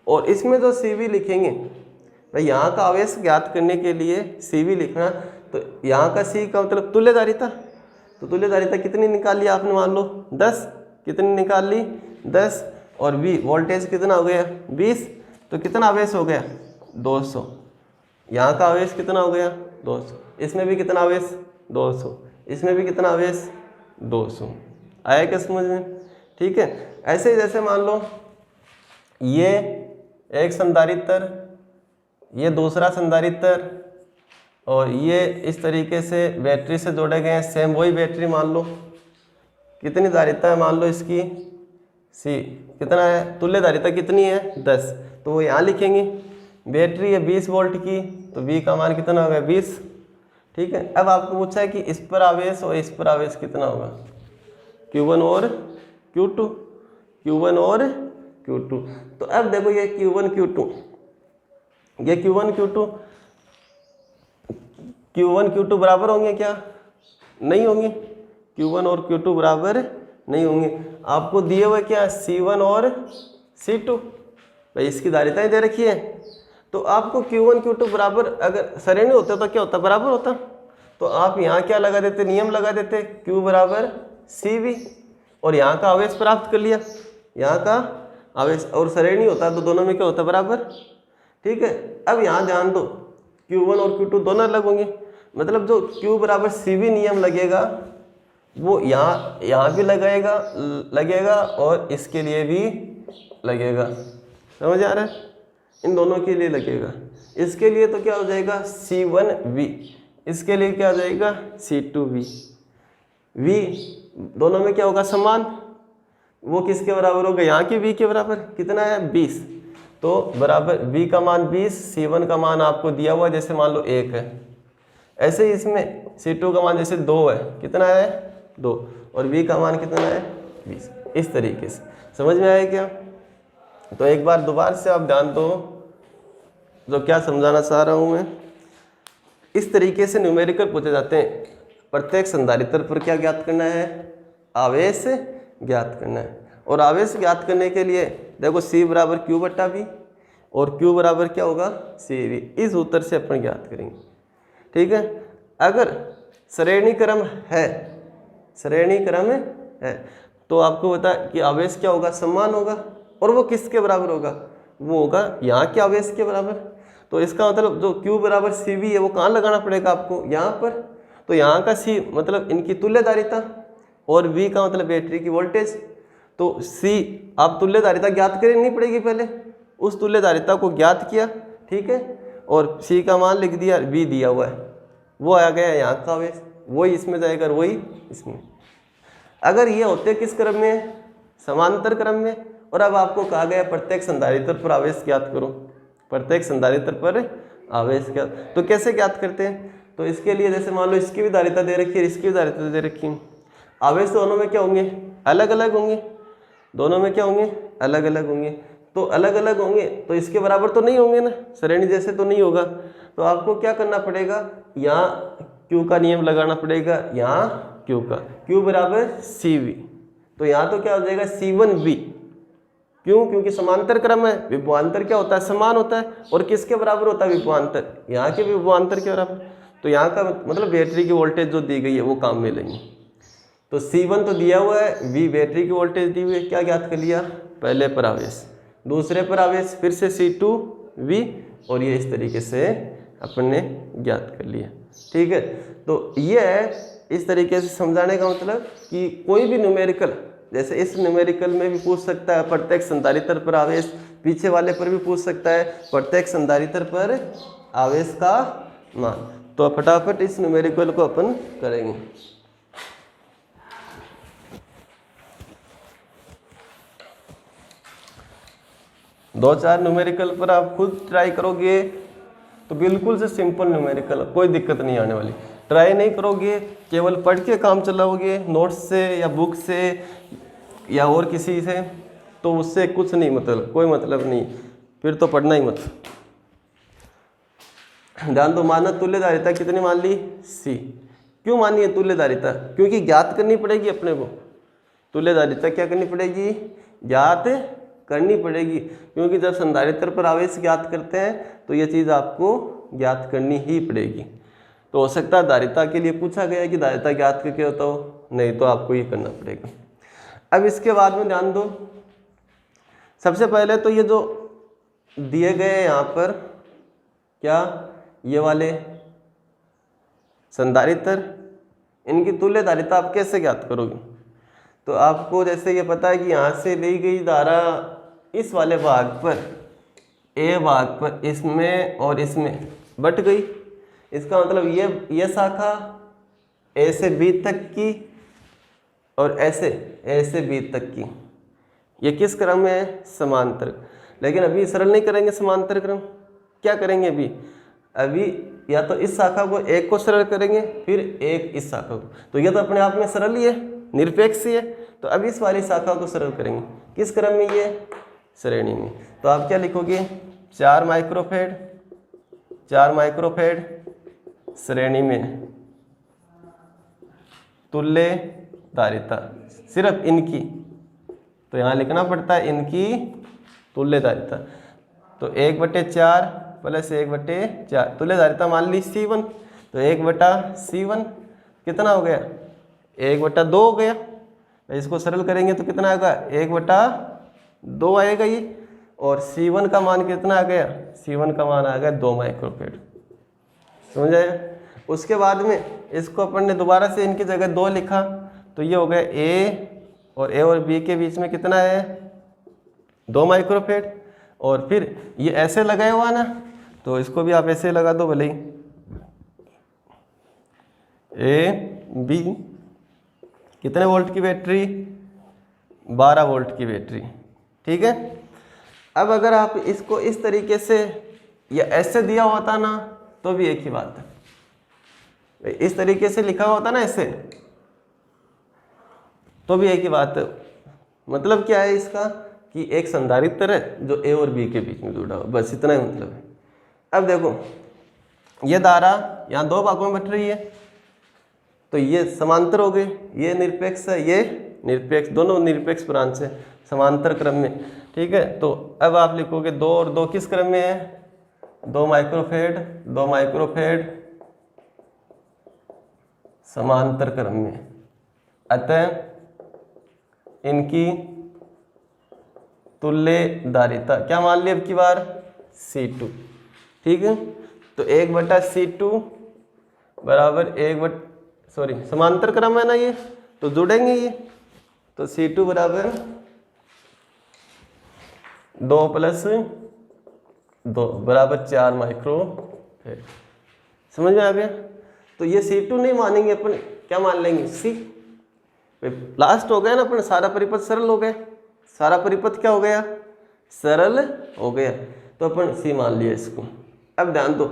और इसमें जो CV लिखेंगे, भाई यहाँ का आवेश ज्ञात करने के लिए CV लिखना, तो यहाँ का C का मतलब तुल्य धारिता। तो तुल्य धारिता कितनी निकाल ली आपने? मान लो 10। कितनी निकाल ली? 10। और V वोल्टेज कितना हो गया? 20। तो कितना आवेश हो गया? 200। यहाँ का आवेश कितना हो गया? 200। इसमें भी कितना आवेश? 200। इसमें भी कितना आवेश? 200। आया क्या समझ में? ठीक है, ऐसे ही जैसे मान लो ये एक संधारित्र, ये दूसरा संधारित्र, और ये इस तरीके से बैटरी से जोड़े गए हैं। सेम वही बैटरी मान लो, कितनी धारिता है मान लो इसकी? C कितना है? तुल्य धारिता कितनी है? 10। तो वो यहाँ लिखेंगे। बैटरी है 20 वोल्ट की, तो V का मान कितना होगा? 20। ठीक है, अब आपको पूछा है कि इस पर आवेश और इस पर आवेश कितना होगा? Q1 और Q2। Q1 और Q2। तो अब देखो ये Q1 Q2, ये Q1 Q2 बराबर होंगे क्या? नहीं होंगे। Q1 और Q2 बराबर नहीं होंगे। आपको दिए हुए क्या? C1 और C2। भाई इसकी धारिताएं दे रखी है, तो आपको Q1 Q2 बराबर, अगर श्रेणी होता तो क्या होता? बराबर होता। तो आप यहाँ क्या लगा देते? नियम लगा देते, Q बराबर CV, और यहाँ का आवेश प्राप्त कर लिया। यहाँ का आवेश, और श्रेणी होता तो दोनों में क्या होता? बराबर। ठीक है, अब यहाँ ध्यान दो, Q1 और Q2 दोनों अलग होंगे। मतलब जो Q बराबर CV नियम लगेगा वो यहाँ भी लगेगा और इसके लिए भी लगेगा। समझ आ रहा है? इन दोनों के लिए लगेगा। इसके लिए तो क्या हो जाएगा C1V, इसके लिए क्या हो जाएगा C2V। V दोनों में क्या होगा समान, वो किसके बराबर होगा, यहाँ के V के बराबर। कितना है 20, तो बराबर V का मान 20, C1 का मान आपको दिया हुआ जैसे मान लो 1 है। ऐसे ही इसमें C2 का मान जैसे 2 है, कितना है 2, और V का मान कितना है 20। इस तरीके से समझ में आया क्या? तो एक बार दोबारा से आप ध्यान दो जो क्या समझाना चाह रहा हूँ मैं। इस तरीके से न्यूमेरिकल पूछे जाते हैं। प्रत्येक संधारित्र पर क्या ज्ञात करना है, आवेश ज्ञात करना है। और आवेश ज्ञात करने के लिए देखो C बराबर Q बट्टा V और Q बराबर क्या होगा CV। इस उत्तर से अपन ज्ञात करेंगे। ठीक है, अगर श्रेणी क्रम है तो आपको पता है कि आवेश क्या होगा समान होगा, और वो किसके बराबर होगा, वो होगा यहाँ के आवेश के बराबर। तो इसका मतलब जो Q बराबर CV है वो कहाँ लगाना पड़ेगा आपको, यहाँ पर। तो यहाँ का C मतलब इनकी तुल्यधारिता और V का मतलब बैटरी की वोल्टेज। तो C आप तुल्यधारिता ज्ञात करनी पड़ेगी पहले, उस तुल्यधारिता को ज्ञात किया, ठीक है, और C का मान लिख दिया, V दिया हुआ है, वो आ गया यहाँ का आवेश, वही इसमें जाएगा, वही इसमें। अगर ये होते किस क्रम में, समांतर क्रम में। और अब आपको कहा गया प्रत्येक संधारित्र पर आवेश ज्ञात करो, प्रत्येक संधारित्र पर आवेश ज्ञात। तो कैसे ज्ञात करते हैं, तो इसके लिए जैसे मान लो इसकी भी धारिता दे रखी है, इसकी भी धारिता दे रखी है, आवेश दोनों में क्या होंगे अलग अलग होंगे, दोनों में क्या होंगे अलग अलग होंगे। तो अलग अलग होंगे तो इसके बराबर तो नहीं होंगे ना, श्रेणी जैसे तो नहीं होगा। तो आपको क्या करना पड़ेगा, यहाँ Q का नियम लगाना पड़ेगा, यहाँ Q का, Q बराबर CV। तो यहाँ तो क्या हो जाएगा C1V, क्यों, क्योंकि समांतर क्रम है, विभवांतर क्या होता है समान होता है, और किसके बराबर होता है विभवांतर, यहाँ के विभवांतर के बराबर। तो यहाँ का मतलब बैटरी की वोल्टेज जो दी गई है वो काम में लेंगे। तो C1 तो दिया हुआ है, V बैटरी की वोल्टेज दी हुई है, क्या ज्ञात कर लिया, पहले पर आवेश, दूसरे पर आवेश, फिर से C2V, और ये इस तरीके से अपन ने ज्ञात कर लिया। ठीक है, तो ये है इस तरीके से समझाने का मतलब कि कोई भी न्यूमेरिकल, जैसे इस न्यूमेरिकल में भी पूछ सकता है प्रत्येक संधारित्र पर आवेश, पीछे वाले पर भी पूछ सकता है प्रत्येक संधारित्र पर आवेश का मान। तो फटाफट इस न्यूमेरिकल को अपन करेंगे। दो चार न्यूमेरिकल पर आप खुद ट्राई करोगे तो बिल्कुल से सिंपल न्यूमेरिकल, कोई दिक्कत नहीं आने वाली। ट्राई नहीं करोगे, केवल पढ़ के काम चलाओगे नोट्स से या बुक से या और किसी से, तो उससे कुछ नहीं मतलब, कोई मतलब नहीं, फिर तो पढ़ना ही मत। ध्यान दो, मानक तुल्यधारिता कितनी मान ली C। क्यों मानी है तुल्यधारिता, क्योंकि ज्ञात करनी पड़ेगी अपने को। तुल्यधारिता क्या करनी पड़ेगी, ज्ञात करनी पड़ेगी, क्योंकि जब संधारित्र पर आवेश ज्ञात करते हैं तो ये चीज़ आपको ज्ञात करनी ही पड़ेगी। तो हो सकता है धारिता के लिए पूछा गया कि धारिता ज्ञात करके होता हो, नहीं तो आपको ये करना पड़ेगा। अब इसके बाद में ध्यान दो, सबसे पहले तो ये जो दिए गए यहाँ पर क्या, ये वाले संधारित्र, इनकी तुल्यधारिता आप कैसे ज्ञात करोगे। तो आपको जैसे ये पता है कि यहाँ से ली गई धारा इस वाले भाग पर, A भाग पर, इसमें और इसमें बट गई। इसका मतलब ये शाखा A से B तक की और ऐसे A से B तक की, ये किस क्रम में है, समांतर। लेकिन अभी सरल नहीं करेंगे समांतर क्रम, क्या करेंगे अभी या तो इस शाखा को एक को सरल करेंगे, फिर एक इस शाखा को। तो ये तो अपने आप में सरल ही है, निरपेक्ष ही है। तो अब इस वाली शाखा को सरल करेंगे, किस क्रम में, ये श्रेणी में। तो आप क्या लिखोगे, 4 माइक्रोफेड श्रेणी में तुल्य धारिता, सिर्फ इनकी, तो यहाँ लिखना पड़ता है इनकी तुल्य धारिता। तो 1/4 प्लस 1/4 तुल्य धारिता मान ली C1, तो 1/C1 कितना हो गया, 1/2 हो गया। इसको सरल करेंगे तो कितना आएगा, 1/2 आएगा ये। और C1 का मान कितना आ गया, C1 का मान आ गया 2 माइक्रोफेड। समझ आया। उसके बाद में इसको अपन ने दोबारा से इनकी जगह 2 लिखा, तो ये हो गया ए और बी के बीच में कितना है 2 माइक्रोफेड। और फिर ये ऐसे लगाया हुआ ना, तो इसको भी आप ऐसे लगा दो भले ही, ए बी कितने वोल्ट की बैटरी 12 वोल्ट की बैटरी। ठीक है, अब अगर आप इसको इस तरीके से या ऐसे दिया होता ना तो भी एक ही बात है, इस तरीके से लिखा होता ना ऐसे तो भी एक ही बात है। मतलब क्या है इसका कि एक संधारित्र है जो ए और बी के बीच में जुड़ा हुआ, बस इतना ही मतलब है। अब देखो ये धारा यहाँ 2 भागों में बट रही है, तो ये समांतर हो गए, ये निरपेक्ष है, ये निरपेक्ष, दोनों निरपेक्ष ब्रांच है समांतर क्रम में। ठीक है, तो अब आप लिखोगे 2 और 2 किस क्रम में है 2 माइक्रोफेड 2 माइक्रोफेड समांतर क्रम में, अतः इनकी तुल्य धारिता क्या मान ली अब की बार C2। ठीक है, तो 1/C2 बराबर समांतर क्रम है ना ये, तो जुड़ेंगे ये, तो C2 बराबर 2 + 2 बराबर 4 माइक्रोफेड। समझ में आ गया। तो ये C2 नहीं मानेंगे अपन, क्या मान लेंगे C। लास्ट हो गया ना अपन, सारा परिपथ सरल हो गया, सारा परिपथ क्या हो गया सरल हो गया, तो अपन C मान लिया इसको। अब ध्यान दो,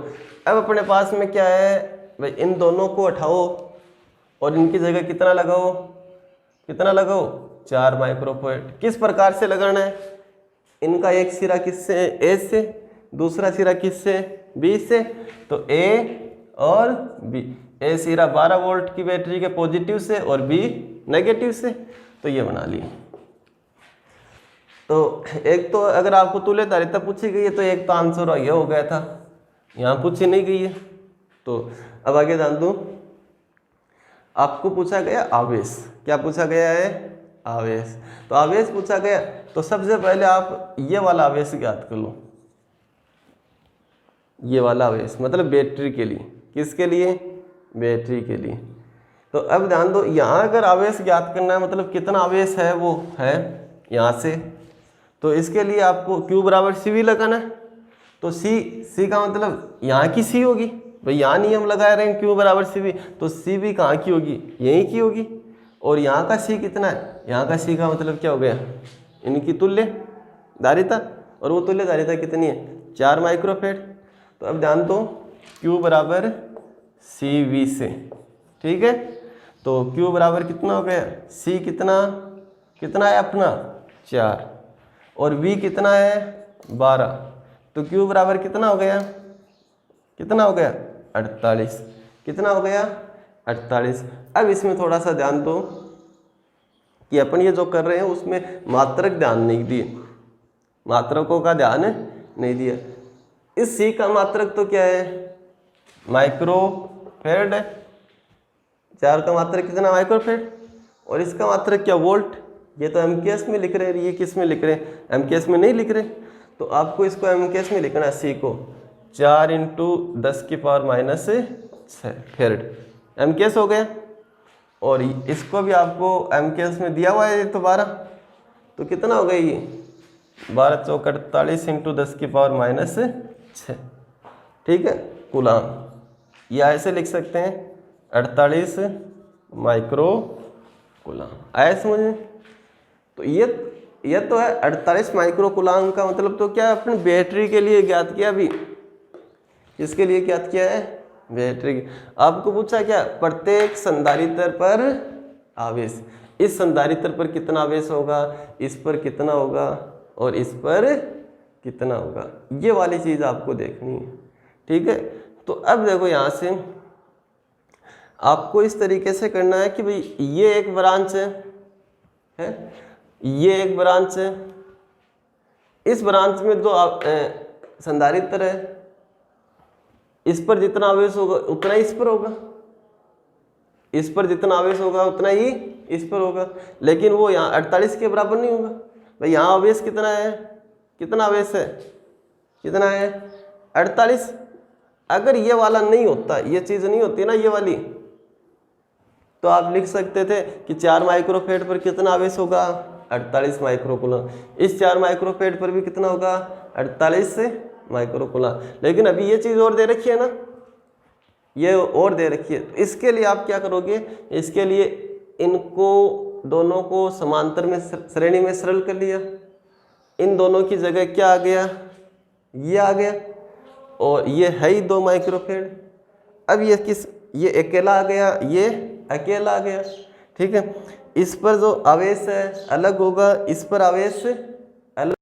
अब अपने पास में क्या है भाई, इन दोनों को हटाओ और इनकी जगह कितना लगाओ 4 माइक्रोफेड। किस प्रकार से लगाना है, इनका एक सिरा किससे A से, दूसरा सिरा किससे B से, तो A और B, A सिरा 12 वोल्ट की बैटरी के पॉजिटिव से और B नेगेटिव से, तो ये बना लिए। तो एक तो अगर आपको तुल्य धारिता पूछी गई है तो एक तो आंसर ये हो गया था, यहाँ पूछी नहीं गई है। तो अब आगे जान दूँ, आपको पूछा गया आवेश, क्या पूछा गया है आवेश। तो आवेश पूछा गया तो सबसे पहले आप ये वाला आवेश ज्ञात कर लो, ये वाला आवेश मतलब बैटरी के लिए, किसके लिए बैटरी के लिए। तो अब ध्यान दो, यहाँ अगर आवेश ज्ञात करना है मतलब कितना आवेश है वो है यहाँ से, तो इसके लिए आपको Q बराबर CV लगाना है। तो C का मतलब यहाँ की C होगी भाई, यहाँ नियम लगा रहे हैं Q बराबर CV, तो C भी कहाँ की होगी यहीं की होगी। और यहाँ का C कितना है, यहाँ का C का मतलब क्या हो गया इनकी तुल्य धारिता, और वो तुल्य धारिता कितनी है 4 माइक्रोफेड। तो अब ध्यान दो Q बराबर CV से, ठीक है, तो Q बराबर कितना हो गया C कितना है अपना 4 और V कितना है 12, तो Q बराबर कितना हो गया 48, कितना हो गया 48। अब इसमें थोड़ा सा ध्यान दो कि अपन ये जो कर रहे हैं उसमें मात्रक ध्यान नहीं दिए, मात्रकों का ध्यान नहीं दिया। इस C का मात्रक तो क्या है माइक्रोफेड है, 4 का मात्रक कितना माइक्रोफेड, और इसका मात्रक क्या वोल्ट। ये तो MKS में लिख रहे हैं, ये किस में लिख रहे हैं MKS में नहीं लिख रहे, तो आपको इसको MKS में लिखना है C को 4 × 10⁻⁶ फेरड MKS हो गया। और इसको भी आपको MKS में दिया हुआ है तो 12, तो कितना हो गया ये 12 × 4 = 48 × 10⁻⁶, ठीक है कूलाम। या ऐसे लिख सकते हैं 48 माइक्रो कूलाम। आया समझ में। तो ये तो है 48 माइक्रो कूलाम का मतलब तो क्या अपने बैटरी के लिए ज्ञात किया, अभी किसके लिए ज्ञात किया है बैटरी। आपको पूछा क्या प्रत्येक संधारित्र पर आवेश, इस संधारित्र पर कितना आवेश होगा, इस पर कितना होगा और इस पर कितना होगा, ये वाली चीज़ आपको देखनी है, ठीक है। तो अब देखो यहाँ से आपको इस तरीके से करना है कि भाई ये एक ब्रांच है ये एक ब्रांच है, इस ब्रांच में जो संधारित्र है इस पर जितना आवेश होगा उतना ही इस पर होगा, इस पर जितना आवेश होगा उतना ही इस पर होगा, लेकिन वो यहाँ 48 के बराबर नहीं होगा भाई। यहाँ आवेश कितना है, कितना आवेश है, कितना है 48, अगर ये वाला नहीं होता, ये चीज़ नहीं होती ना ये वाली, तो आप लिख सकते थे कि 4 माइक्रोफेड पर कितना आवेश होगा, 48 माइक्रोकूलम। इस 4 माइक्रोफेड पर भी कितना होगा, 48 माइक्रोकूलम। लेकिन अभी ये चीज़ और दे रखी है ना, ये और दे रखी है। तो इसके लिए आप क्या करोगे, इसके लिए इनको दोनों को समांतर में श्रेणी में सरल कर लिया। इन दोनों की जगह क्या आ गया, ये आ गया, और ये है ही 2 माइक्रोफेड। अब ये अकेला आ गया, ये अकेला आ गया, ठीक है। इस पर जो आवेश है अलग होगा, इस पर आवेश